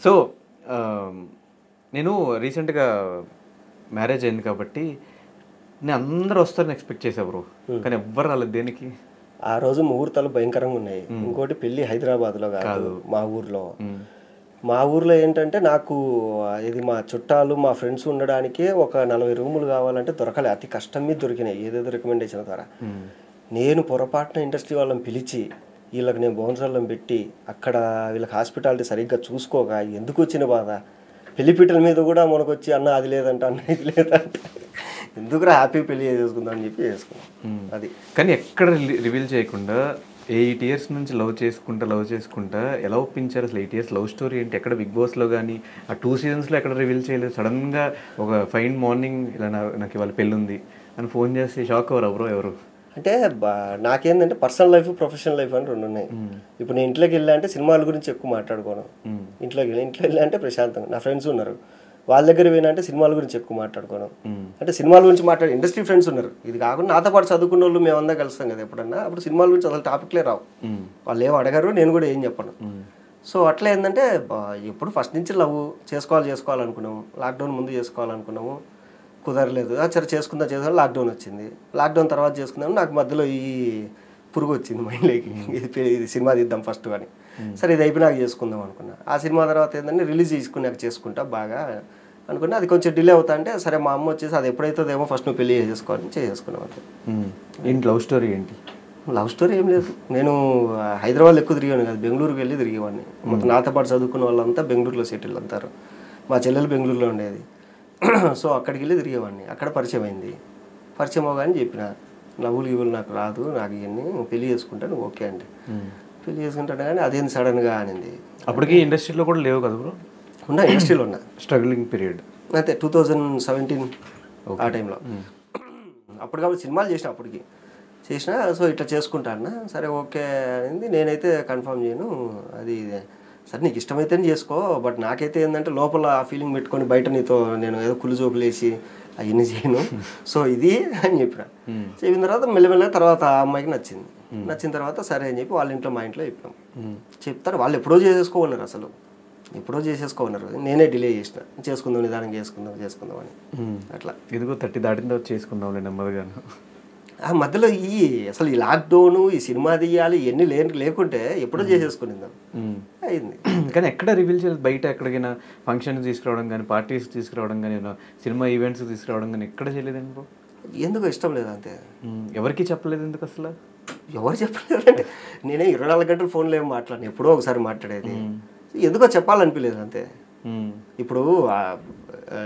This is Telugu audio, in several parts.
సో నేను రీసెంట్గా మ్యారేజ్ అయింది కాబట్టి నేను అందరూ వస్తారని ఎక్స్పెక్ట్ చేసా బ్రో, కానీ ఎవ్వరు రాలేదు. దేనికి? ఆ రోజు ముహూర్తాలు భయంకరంగా ఉన్నాయి. ఇంకోటి పెళ్ళి హైదరాబాద్లో కాదు, మా ఊర్లో. మా ఊర్లో ఏంటంటే నాకు ఇది మా చుట్టాలు మా ఫ్రెండ్స్ ఉండడానికే ఒక 40 రూములు కావాలంటే దొరకలే, అతి కష్టం మీద దొరికినాయి ఏదేదో రికమెండేషన్ ద్వారా. నేను పొరపాటున ఇండస్ట్రీ వాళ్ళని పిలిచి వీళ్ళకి నేను బౌన్సర్లను పెట్టి అక్కడ వీళ్ళకి హాస్పిటాలిటీ సరిగ్గా చూసుకోక ఎందుకు వచ్చిన బాధ. పెళ్లిపీటల మీద కూడా మనకొచ్చి అన్న అది లేదంట, అన్న ఇది లేదంట, ఎందుకురా హ్యాపీ పెళ్లి చేసుకుందాం అని చెప్పి చేసుకున్నాం. అది కానీ ఎక్కడ రివీల్ చేయకుండా 8 years నుంచి లవ్ చేసుకుంటా ఎలా ఒప్పించారు అసలు? 8 years లవ్ స్టోరీ ఏంటి? ఎక్కడ బిగ్ బాస్లో కానీ ఆ 2 seasonsలో ఎక్కడ రివీల్ చేయలేదు. సడన్గా ఒక ఫైన్ మార్నింగ్ ఇలా నాకు ఇవాళ పెళ్ళి ఉంది అని ఫోన్ చేసి షాక్ అవ్వరు ఎవరు? అంటే నాకేంటంటే పర్సనల్ లైఫ్ ప్రొఫెషనల్ లైఫ్ అని 2 ఉన్నాయి. ఇప్పుడు నేను ఇంట్లోకి వెళ్ళా అంటే సినిమాల గురించి ఎక్కువ మాట్లాడుకోను. ఇంట్లో వెళ్ళా అంటే ప్రశాంతంగా నా ఫ్రెండ్స్ ఉన్నారు, వాళ్ళ దగ్గర పోయినా అంటే సినిమాల గురించి ఎక్కువ మాట్లాడుకోను. అంటే సినిమాల గురించి మాట్లాడే ఇండస్ట్రీ ఫ్రెండ్స్ ఉన్నారు. ఇది కాకుండా నాతో పాటు చదువుకున్న వాళ్ళు మేమంతా కలుస్తాం కదా ఎప్పుడన్నా, అప్పుడు సినిమాల గురించి అసలు టాపిక్లే రావు. వాళ్ళు ఏం అడగారు, నేను కూడా ఏం చెప్పను. సో అట్లా ఏంటంటే ఎప్పుడు ఫస్ట్ నుంచి లవ్ చేసుకోవాలనుకున్నాము. లాక్డౌన్ ముందు చేసుకోవాలనుకున్నాము, కుదరలేదు. సరే చేసుకుందాం లాక్డౌన్ వచ్చింది. లాక్డౌన్ తర్వాత చేసుకుందాం, నాకు మధ్యలో ఈ పురుగు వచ్చింది మైండ్లోకి, ఇది సినిమా తీద్దాం ఫస్ట్ అని. సరే ఇది అయిపోయినాక చేసుకుందాం అనుకున్నా. ఆ సినిమా తర్వాత ఏంటంటే రిలీజ్ చేసుకున్నాక చేసుకుంటా బాగా అనుకున్నా. అది కొంచెం డిలే అవుతా అంటే సరే మా అమ్మ వచ్చేసి అది ఎప్పుడైతుందేమో ఫస్ట్ నువ్వు పెళ్లి చేసుకోవాలని చేసుకున్నాం అంతే. ఏంటి లవ్ స్టోరీ ఏంటి? లవ్ స్టోరీ ఏం లేదు. నేను హైదరాబాద్ ఎక్కువ తిరిగాను కదా, బెంగళూరుకి వెళ్ళి తిరిగేవాడిని. మొత్తం నాతో పాటు చదువుకున్న వాళ్ళంతా బెంగళూరులో సెటిల్ అంటారు. మా చెల్లెలు బెంగళూరులో ఉండేది. సో అక్కడికి వెళ్ళి తిరిగేవాడిని. అక్కడ పరిచయం అయింది. పరిచయం అవగానే చెప్పిన నవ్వులు గివ్వులు నాకు రాదు, నాకు ఇవన్నీ పెళ్లి చేసుకుంటాను. ఓకే అండి పెళ్లి చేసుకుంటాను, కానీ అదేంది సడన్గా అనింది. అప్పటికి ఇండస్ట్రీలో కూడా లేవు కదా బ్రో? ఉన్నా, ఇండస్ట్రీలో ఉన్నా, స్ట్రగ్లింగ్ పీరియడ్ అంతే 2017 ఆ టైంలో. అప్పుడు కాబట్టి సినిమాలు చేసిన అప్పటికి చేసిన. సో ఇట్లా చేసుకుంటా అన్న, సరే ఓకే అయింది. నేనైతే కన్ఫర్మ్ చేయను, అది సరే నీకు ఇష్టమైతేనే చేసుకో, బట్ నాకైతే ఏంటంటే లోపల ఆ ఫీలింగ్ పెట్టుకొని బయట నీతో నేను ఏదో కుళ్ళు జోకులేసి అవన్నీ చేయను, సో ఇది అని చెప్పిన. చెప్పిన తర్వాత మెల్లమెల్లగా తర్వాత ఆ అమ్మాయికి నచ్చిన తర్వాత సరే అని చెప్పి వాళ్ళ ఇంట్లో మా ఇంట్లో చెప్పాం. చెప్తారు వాళ్ళు ఎప్పుడో చేసేసుకోన్నారు, అసలు ఎప్పుడో చేసేసుకోన్నారు. నేనే డిలే చేసిన, చేసుకుందాం నిదానంగా చేసుకుందాం అని. అట్లా ఇదిగో 30 దాటిన తర్వాత చేసుకుందాం నెమ్మదిగాను. ఆ మధ్యలో అసలు ఈ లాక్డౌన్, ఈ సినిమా తీయాలి ఇవన్నీ లేకుంటే ఎప్పుడో చేసేసుకునిందాం అయింది. కానీ ఎక్కడ రివీల్ చేయలేదు. బయట ఎక్కడికైనా ఫంక్షన్స్ తీసుకురావడం కానీ, పార్టీస్ తీసుకురావడం కానీ, సినిమా ఈవెంట్స్ తీసుకురావడం కానీ ఎక్కడ చేయలేదండి బ్రో? ఎందుకు ఇష్టం లేదు అంతే. ఎవరికి చెప్పలేదు ఎందుకు అసలు? ఎవరు చెప్పలేదు అంటే నేనే 24 గంటలు ఫోన్లో ఏం మాట్లాడిన, ఎప్పుడో ఒకసారి మాట్లాడేది. ఎందుకో చెప్పాలనిపించలేదు అంతే. ఇప్పుడు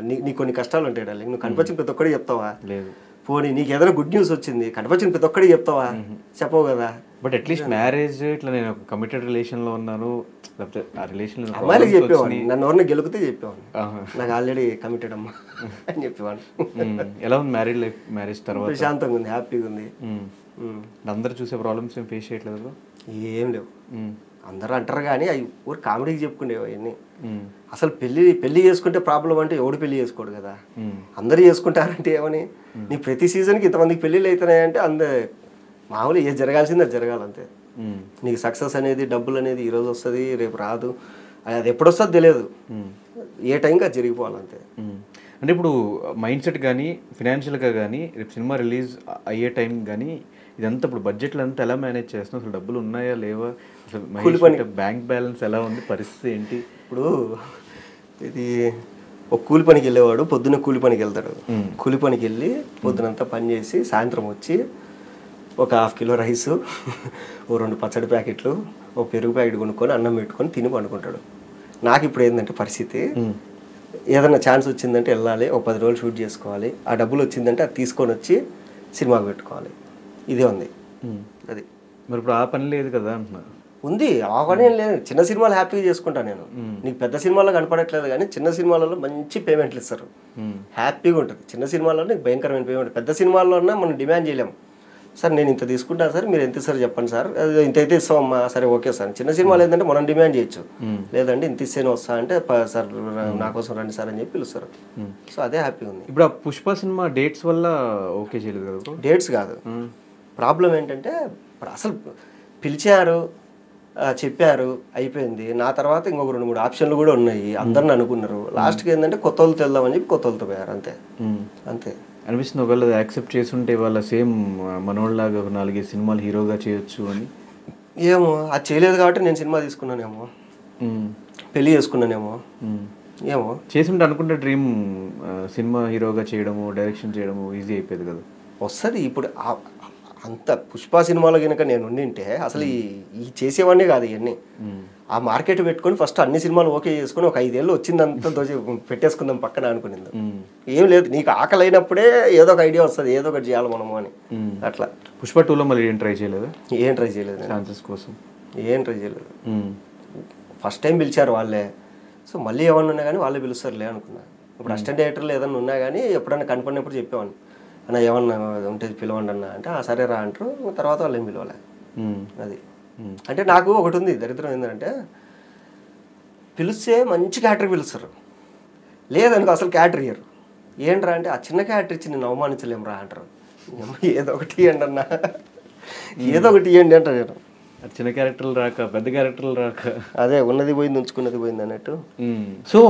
నీకు కొన్ని కష్టాలు ఉంటాయి డార్లింగ్, నువ్వు కనిపించిన ప్రతి ఒక్కడికి చెప్తావా? లేదు. పోనీ నీకు ఏదైనా గుడ్ న్యూస్ వచ్చింది కనిపించిన ప్రతి ఒక్కడికి చెప్తావా? చెప్పవు కదా. బట్ అట్లీస్ట్ మ్యారేజ్ ఇట్లా నేను ఒక కమిటెడ్ రిలేషన్లో ఉన్నాను, లేకపోతే ఆ రిలేషన్ అమ్మాయిలకి చెప్పేవాడిని, నన్ను ఎవరిని గెలికితే చెప్పేవాడిని నాకు ఆల్రెడీ కమిటెడ్ అమ్మా అని చెప్పేవాడిని. ఎలా ఉంది మ్యారీడ్ లైఫ్? మ్యారేజ్ తర్వాత ప్రశాంతంగా ఉంది, హ్యాపీగా ఉంది. అందరూ చూసే ప్రాబ్లమ్స్ ఏం ఫేస్ చేయట్లేదు? ఏం లేవు. అందరూ అంటారు కానీ అవి ఊరు కామెడీకి చెప్పుకునేవి అవన్నీ. అసలు పెళ్లి చేసుకుంటే ప్రాబ్లం అంటే ఎవడు పెళ్లి చేసుకోడు కదా, అందరూ చేసుకుంటారంటే ఏమని. నీ ప్రతి సీజన్కి ఇంతమందికి పెళ్ళిళ్ళు అవుతున్నాయంటే మామూలు ఏది జరగాల్సింది అది జరగాలంతే. నీకు సక్సెస్ అనేది డబ్బులు అనేది ఈరోజు వస్తుంది రేపు రాదు, అది ఎప్పుడు వస్తుందో తెలియదు, ఏ టైంకి అది జరిగిపోవాలంతే. అంటే ఇప్పుడు మైండ్ సెట్ కానీ ఫినాన్షియల్గా కానీ రేపు సినిమా రిలీజ్ అయ్యే టైం కానీ ఇదంతా ఇప్పుడు బడ్జెట్లో అంతా ఎలా మేనేజ్ చేస్తున్నావు? అసలు డబ్బులు ఉన్నాయా లేవా? అసలు బ్యాంక్ బ్యాలెన్స్ ఎలా ఉంది, పరిస్థితి ఏంటి? ఇప్పుడు ఇది ఒక కూలి పనికి వెళ్ళేవాడు పొద్దున్న కూలి పనికి వెళ్తాడు. కూలి పనికి వెళ్ళి పొద్దునంతా పని చేసి సాయంత్రం వచ్చి ఒక 1/2 కిలో రైసు, ఓ 2 పచ్చడి ప్యాకెట్లు, ఓ పెరుగు ప్యాకెట్ కొనుక్కొని అన్నం పెట్టుకొని తిని పండుకుంటాడు. నాకు ఇప్పుడు ఏంటంటే పరిస్థితి, ఏదైనా ఛాన్స్ వచ్చిందంటే వెళ్ళాలి, ఒక 10 రోజులు షూట్ చేసుకోవాలి, ఆ డబ్బులు వచ్చిందంటే అది తీసుకొని వచ్చి సినిమాకి పెట్టుకోవాలి, ఇదే ఉంది. అది మరి ఇప్పుడు ఆ పని లేదు కదా అంటున్నా. ఉంది, ఆ పని ఏం లేదు. చిన్న సినిమాలు హ్యాపీగా చేసుకుంటాను నేను. నీకు పెద్ద సినిమాలో కనపడట్లేదు కానీ చిన్న సినిమాలలో మంచి పేమెంట్లు ఇస్తారు, హ్యాపీగా ఉంటుంది. చిన్న సినిమాల్లో నీకు భయంకరమైన పేమెంట్. పెద్ద సినిమాల్లో మనం డిమాండ్ చేయలేము. సార్ నేను ఇంత తీసుకుంటాను సార్, మీరు ఎంత ఇస్తారు చెప్పండి సార్, ఇంత అయితే ఇస్తామమ్మా, సరే ఓకే సార్. చిన్న సినిమాలు ఏంటంటే మనం డిమాండ్ చేయొచ్చు, లేదంటే ఇంత ఇస్తేనే వస్తా అంటే సార్ నా కోసం రండి సార్ అని చెప్పి పిలుస్తారు. సో అదే హ్యాపీగా ఉంది. ఇప్పుడు ఆ పుష్ప సినిమా డేట్స్ వల్ల ఓకే చేయలేదు కదా? డేట్స్ కాదు ప్రాబ్లం, ఏంటంటే అసలు పిలిచారు చెప్పారు, అయిపోయింది. నా తర్వాత ఇంకొక 2-3 ఆప్షన్లు కూడా ఉన్నాయి, అందరిని అనుకున్నారు. లాస్ట్కి ఏంటంటే కొత్త వాళ్ళతో వెళ్దామని చెప్పి కొత్త వాళ్ళతో పోయారు, అంతే అంతే. అనిపిస్తుంది ఒకవేళ యాక్సెప్ట్ చేస్తుంటే వాళ్ళ సేమ్ మనోళ్ళలాగా ఒక 4-5 సినిమాలు హీరోగా చేయొచ్చు అని. ఏమో అది చేయలేదు కాబట్టి నేను సినిమా తీసుకున్నానేమో, పెళ్లి చేసుకున్నానేమో, ఏమో. చేస్తుంటే అనుకుంటే డ్రీమ్ సినిమా హీరోగా చేయడము, డైరెక్షన్ చేయడము ఈజీ అయిపోయేది కదా. వస్తుంది ఇప్పుడు. అంత పుష్ప సినిమాలో కనుక నేను ఉండింటే అసలు ఈ చేసేవాడినే కాదు ఇవన్నీ. ఆ మార్కెట్ పెట్టుకొని ఫస్ట్ అన్ని సినిమాలు ఓకే చేసుకుని ఒక 5 ఏళ్ళు వచ్చిందంతా దోచి పెట్టేసుకుందాం పక్కన అనుకునింది. ఏం లేదు, నీకు ఆకలి అయినప్పుడే ఏదో ఒక ఐడియా వస్తుంది, ఏదో ఒకటి చేయాలి మనము అని. అట్లా పుష్ప 2లో మళ్ళీ ఏం ట్రై చేయలేదు? ఏం ట్రై చేయలేదు, ఛాన్సెస్ కోసం ఏం ట్రై చేయలేదు. ఫస్ట్ టైం పిలిచారు వాళ్ళే, సో మళ్ళీ ఏమన్నా ఉన్నా కానీ వాళ్ళే పిలుస్తారులే అనుకున్నా. ఇప్పుడు అసిస్టెంట్ డైరెక్టర్లు ఏదన్నా ఉన్నా కానీ ఎప్పుడన్నా కనపడినప్పుడు చెప్పేవాడిని, అన్న ఏమన్నా ఉంటే పిలవండి అన్న అంటే సరే రా అంటారు. తర్వాత వాళ్ళు ఏం పిలవలే. అది అంటే నాకు ఒకటి ఉంది దరిద్రం ఏంటంటే, పిలిస్తే మంచి క్యారెక్టర్ పిలుస్తారు, లేదనుకో అసలు క్యారెక్టర్ ఇయ్యరు. ఏంట్రా అంటే ఆ చిన్న క్యారెక్టర్ ఇచ్చి నేను అవమానించలేము రా అంటారు. ఏదో ఒకటి ఇవ్వండి అన్న, ఏదో ఒకటి ఇవ్వండి అంటారు నేను. చిన్న క్యారెక్టర్లు రాక పెద్ద క్యారెక్టర్లు రాక అదే ఉన్నది పోయింది ఉంచుకున్నది పోయింది అన్నట్టు. సో